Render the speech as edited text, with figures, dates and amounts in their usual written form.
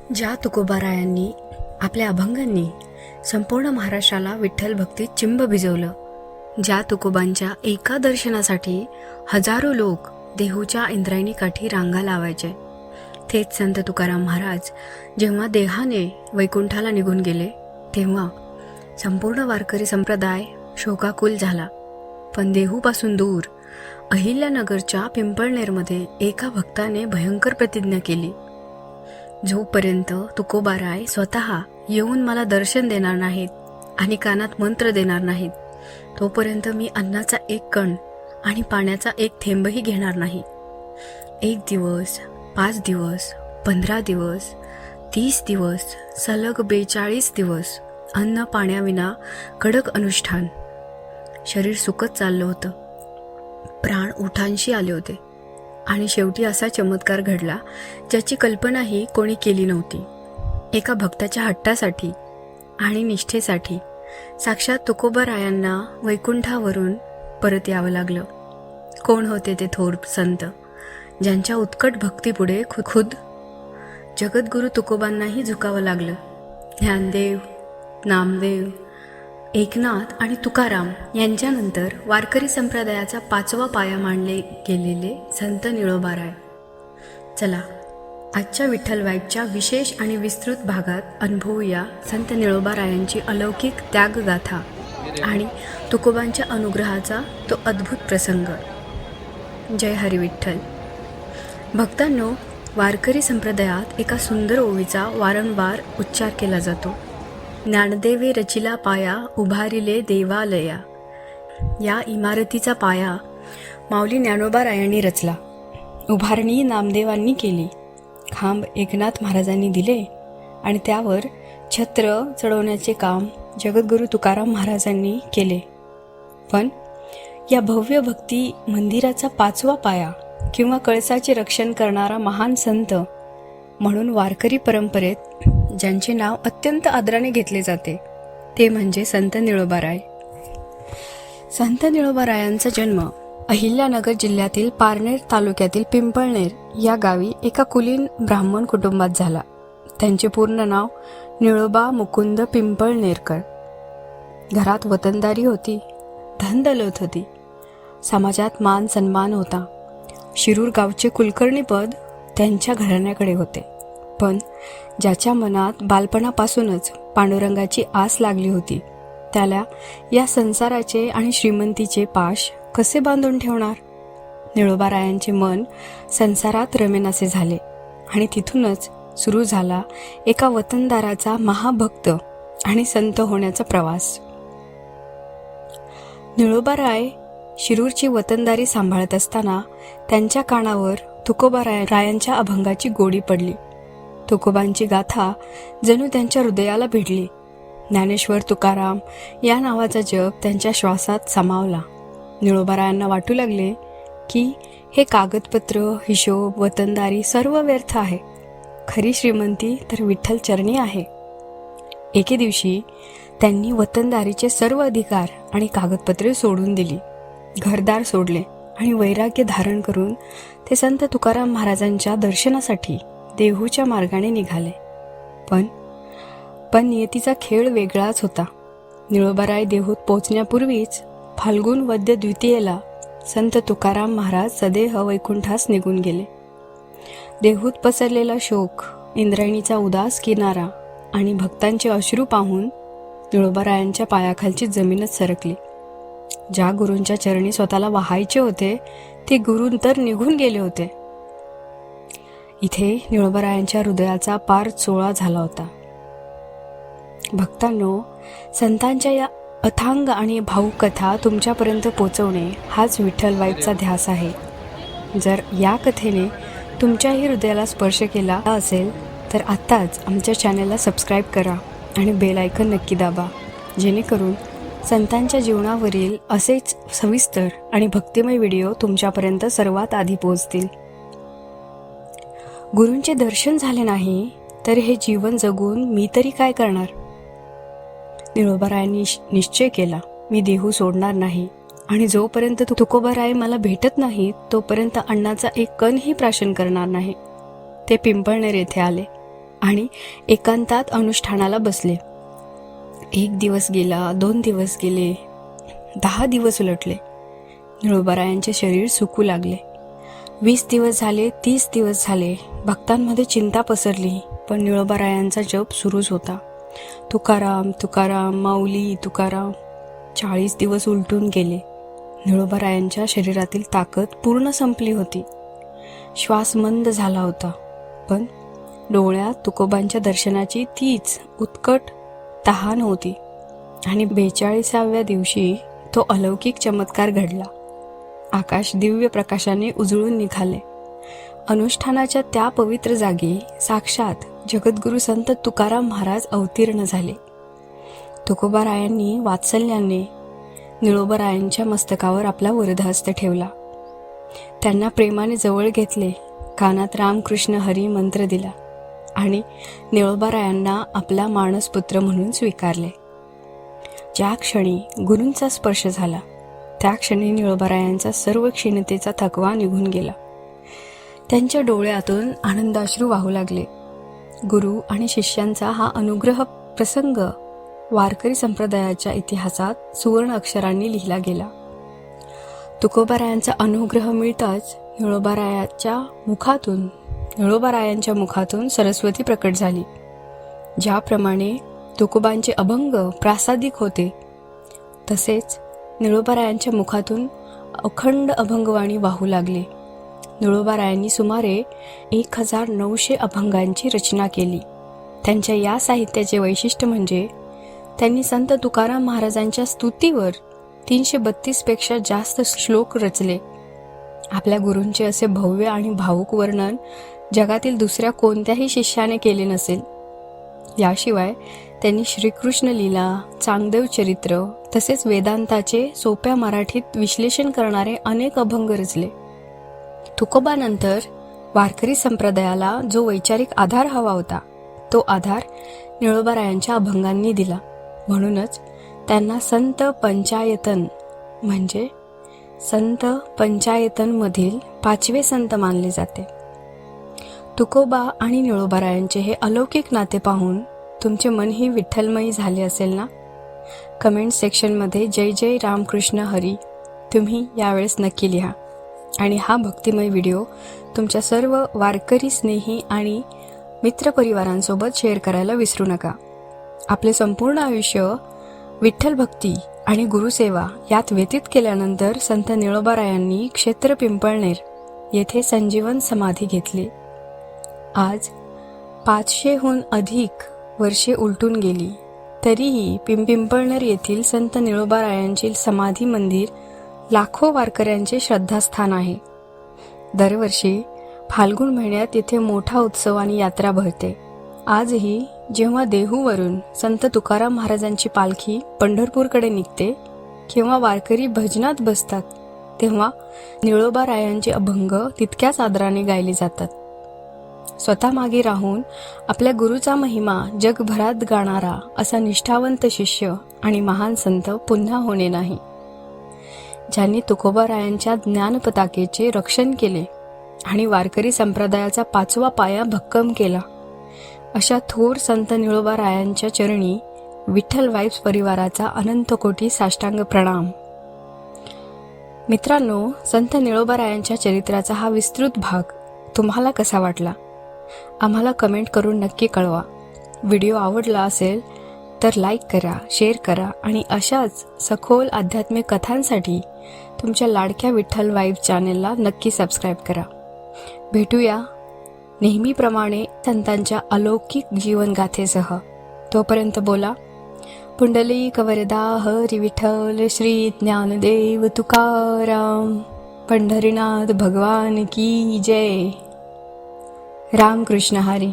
ज्या तुकोबारायांनी आपल्या अभंगांनी संपूर्ण महाराष्ट्राला विठ्ठल भक्तीत चिंब भिजवलं, ज्या तुकोबांच्या एका दर्शनासाठी हजारो लोक देहूच्या इंद्रायणी काठी रांगा लावायचे, तेच संत तुकाराम महाराज जेव्हा देहाने वैकुंठाला निघून गेले तेव्हा संपूर्ण वारकरी संप्रदाय शोकाकुल झाला. पण देहूपासून दूर अहिल्यानगरच्या पिंपळनेरमध्ये एका भक्ताने भयंकर प्रतिज्ञा केली, जोपर्यंत तुकोबाराय स्वतः येऊन मला दर्शन देणार नाहीत आणि कानात मंत्र देणार नाहीत, तोपर्यंत मी अन्नाचा एक कण आणि पाण्याचा एक थेंबही घेणार नाही. 1 दिवस, 5 दिवस, 15 दिवस, 30 दिवस, सलग 42 दिवस अन्न पाण्याविना कडक अनुष्ठान. शरीर सुकत चाललं होतं, प्राण उठांशी आले होते आणि शेवटी असा चमत्कार घडला ज्याची कल्पनाही कोणी केली नव्हती. एका भक्ताच्या हट्टासाठी आणि निष्ठेसाठी साक्षात तुकोबारायांना वैकुंठावरून परत यावं लागलं. कोण होते ते थोर संत ज्यांच्या उत्कट भक्तीपुढे खुद जगद्गुरु तुकोबांनाही झुकावं लागलं? ज्ञानदेव, नामदेव, एकनाथ आणि तुकाराम यांच्यानंतर वारकरी संप्रदायाचा 5वा पाया मानले गेलेले संत निळोबाराय. चला आजच्या विठ्ठल वाईटच्या विशेष आणि विस्तृत भागात अनुभवूया संत निळोबारायांची अलौकिक त्यागगाथा आणि तुकोबांच्या अनुग्रहाचा तो अद्भुत प्रसंग. जय हरी विठ्ठल. भक्तांनो, वारकरी संप्रदायात एका सुंदर ओवीचा वारंवार उच्चार केला जातो. ज्ञानदेवे रचिला पाया, उभारिले देवालया. या इमारतीचा पाया माऊली ज्ञानोबारायांनी रचला, उभारणी नामदेवांनी केली, खांब एकनाथ महाराजांनी दिले आणि त्यावर छत्र चढवण्याचे काम जगद्गुरु तुकाराम महाराजांनी केले. पण या भव्य भक्ती मंदिराचा 5वा पाया किंवा कळसाचे रक्षण करणारा महान संत म्हणून वारकरी परंपरेत ज्यांचे नाव अत्यंत आदराने घेतले जाते ते म्हणजे संत निळोबाराय. संत निळोबारायांचा जन्म अहिल्यानगर जिल्ह्यातील पारनेर तालुक्यातील पिंपळनेर या गावी एका कुलीन ब्राह्मण कुटुंबात झाला. त्यांचे पूर्ण नाव निळोबा मुकुंद पिंपळनेरकर. घरात वतनदारी होती, धनदौलत होती, समाजात मान सन्मान होता. शिरूर गावचे कुलकर्णीपद त्यांच्या घराण्याकडे होते. पण ज्याच्या मनात बालपणापासूनच पांडुरंगाची आस लागली होती त्याला या संसाराचे आणि श्रीमंतीचे पाश कसे बांधून ठेवणार? निळोबारायांचे मन संसारात रमेनासे झाले आणि तिथूनच सुरू झाला एका वतनदाराचा महाभक्त आणि संत होण्याचा प्रवास. निळोबाराय शिरूरची वतनदारी सांभाळत असताना त्यांच्या कानावर तुकोबारायांच्या अभंगाची गोडी पडली. तुकोबांची गाथा जणू त्यांच्या हृदयाला भिडली. ज्ञानेश्वर तुकाराम या नावाचा जप त्यांच्या श्वासात सामावला. निळोबारायांना वाटू लागले की हे कागदपत्र, हिशोब, वतनदारी सर्व व्यर्थ आहे. खरी श्रीमंती तर विठ्ठल चरणी आहे. एके दिवशी त्यांनी वतनदारीचे सर्व अधिकार आणि कागदपत्रे सोडून दिली, घरदार सोडले आणि वैराग्य धारण करून ते संत तुकाराम महाराजांच्या दर्शनासाठी देहूच्या मार्गाने निघाले. पण नियतीचा खेळ वेगळाच होता. निळोबाराय देहूत पोचण्यापूर्वीच फाल्गुन वद्य द्वितीयेला संत तुकाराम महाराज सदेह वैकुंठास निघून गेले. देहूत पसरलेला शोक, इंद्रायणीचा उदास किनारा आणि भक्तांचे अश्रू पाहून निळोबारायांच्या पायाखालची जमीनच सरकली. ज्या गुरूंच्या चरणी स्वतःला वाहायचे होते ते गुरु तर निघून गेले होते. इथे निळोबारायांच्या हृदयाचा पार चोळा झाला होता. भक्तांनो, संतांच्या या अथांग आणि भावुक कथा तुमच्यापर्यंत पोचवणे हाच विठ्ठल वाईटचा ध्यास आहे. जर या कथेने तुमच्याही हृदयाला स्पर्श केला असेल तर आत्ताच आमच्या चॅनलला सबस्क्राईब करा आणि बेल आयकन नक्की दाबा, जेणेकरून संतांच्या जीवनावरील असेच सविस्तर आणि भक्तिमय व्हिडिओ तुमच्यापर्यंत सर्वात आधी पोहोचतील. गुरूंचे दर्शन झाले नाही तर हे जीवन जगून मी तरी काय करणार? निळोबारायांनी निश्चय केला, मी देहू सोडणार नाही आणि जोपर्यंत तुकोबाराय मला भेटत नाही तोपर्यंत अन्नाचा एक कणही प्राशन करणार नाही. ते पिंपळनेर येथे आले. आणि एकांतात अनुष्ठानाला बसले. 1 दिवस गेला, 2 दिवस गेले, 10 दिवस उलटले. निळोबारायांचे शरीर सुकू लागले. 20 दिवस झाले, 30 दिवस झाले. भक्तांमध्ये चिंता पसरली, पण निळोबारायांचा जप सुरूच होता. तुकाराम तुकाराम माऊली तुकाराम. 40 दिवस उलटून गेले. निळोबारायांच्या शरीरातील ताकद पूर्ण संपली होती. श्वास मंद झाला होता, पण डोळ्यात तुकोबांच्या दर्शनाची तीच उत्कट तहान होती. आणि 42व्या दिवशी तो अलौकिक चमत्कार घडला. आकाश दिव्य प्रकाशाने उजळून निघाले. अनुष्ठानाच्या त्या पवित्र जागी साक्षात जगद्गुरू संत तुकाराम महाराज अवतीर्ण झाले. तुकोबारायांनी वात्सल्याने निळोबारायांच्या मस्तकावर आपला वरदहस्त ठेवला. त्यांना प्रेमाने जवळ घेतले, कानात रामकृष्ण हरी मंत्र दिला आणि निळोबारायांना आपला मानसपुत्र म्हणून स्वीकारले. ज्या क्षणी गुरूंचा स्पर्श झाला, त्या क्षणी निळोबारायांचा सर्व क्षीणतेचा थकवा निघून गेला. त्यांच्या डोळ्यातून आनंदाश्रू वाहू लागले. गुरु आणि शिष्यांचा हा अनुग्रह प्रसंग वारकरी संप्रदायाच्या इतिहासात सुवर्ण अक्षरांनी लिहिला गेला. तुकोबारायांचा अनुग्रह मिळताच निळोबारायांच्या मुखातून सरस्वती प्रकट झाली. ज्याप्रमाणे तुकोबांचे अभंग प्रासादिक होते, तसेच निळोबारायांच्या मुखातून अखंड अभंगवाणी वाहू लागले. निळोबारायांनी सुमारे 1900 अभंगांची रचना केली. त्यांच्या या साहित्याचे वैशिष्ट्य म्हणजे त्यांनी संत तुकाराम महाराजांच्या स्तुतीवर 332 पेक्षा जास्त श्लोक रचले. आपल्या गुरूंचे असे भव्य आणि भावुक वर्णन जगातील दुसऱ्या कोणत्याही शिष्याने केले नसेल. याशिवाय त्यांनी श्रीकृष्ण लीला, चांगदेव चरित्र तसेच वेदांताचे सोप्या मराठीत विश्लेषण करणारे अनेक अभंग रचले. तुकोबानंतर वारकरी संप्रदायाला जो वैचारिक आधार हवा होता, तो आधार निळोबारायांच्या अभंगांनी दिला. म्हणूनच त्यांना संत पंचायतन म्हणजे संत पंचायतनमधील 5वे संत मानले जाते. तुकोबा आणि निळोबारायांचे हे अलौकिक नाते पाहून तुमचे मनही विठ्ठलमयी झाले असेल ना? कमेंट सेक्शनमध्ये जय जय रामकृष्ण हरी तुम्ही यावेळेस नक्की लिहा. आणि हा भक्तिमय व्हिडिओ तुमच्या सर्व वारकरी स्नेही आणि मित्रपरिवारांसोबत शेअर करायला विसरू नका. आपले संपूर्ण आयुष्य विठ्ठल भक्ती आणि गुरुसेवा यात व्यतीत केल्यानंतर संत निळोबारायांनी क्षेत्र पिंपळनेर येथे संजीवन समाधी घेतली. आज 500हून अधिक वर्षे उलटून गेली, तरीही पिंपळनेर येथील संत निळोबारायांचे समाधी मंदिर लाखो वारकऱ्यांचे श्रद्धास्थान आहे. दरवर्षी फाल्गुन महिन्यात येथे मोठा उत्सव आणि यात्रा भरते. आजही जेव्हा देहूवरून संत तुकाराम महाराजांची पालखी पंढरपूरकडे निघते किंवा वारकरी भजनात बसतात, तेव्हा निळोबारायांचे अभंग तितक्याच आदराने गायले जातात. स्वतः मागे राहून आपल्या गुरुचा महिमा जगभरात गाणारा असा निष्ठावंत शिष्य आणि महान संत पुन्हा होणे नाही. ज्यांनी तुकोबारायांच्या ज्ञानपताकेचे रक्षण केले आणि वारकरी संप्रदायाचा 5वा पाया भक्कम केला, अशा थोर संत निळोबारायांच्या चरणी विठ्ठल वाईब्स परिवाराचा अनंत कोटी साष्टांग प्रणाम. मित्रांनो, संत निळोबारायांच्या चरित्राचा हा विस्तृत भाग तुम्हाला कसा वाटला? आम्हाला कमेंट करून नक्की कळवा. व्हिडिओ आवडला असेल तर लाईक करा, शेअर करा आणि अशाच सखोल आध्यात्मिक कथांसाठी तुमच्या लाडक्या विठ्ठल वाईब्स चॅनेलला नक्की सबस्क्राईब करा. भेटूया नेहमीप्रमाणे संतांच्या अलौकिक जीवनगाथेसह. तोपर्यंत बोला पुंडलिक वरदा हरी विठ्ठल श्री ज्ञानदेव तुकाराम. पंढरीनाथ भगवान की जय. रामकृष्ण हरी.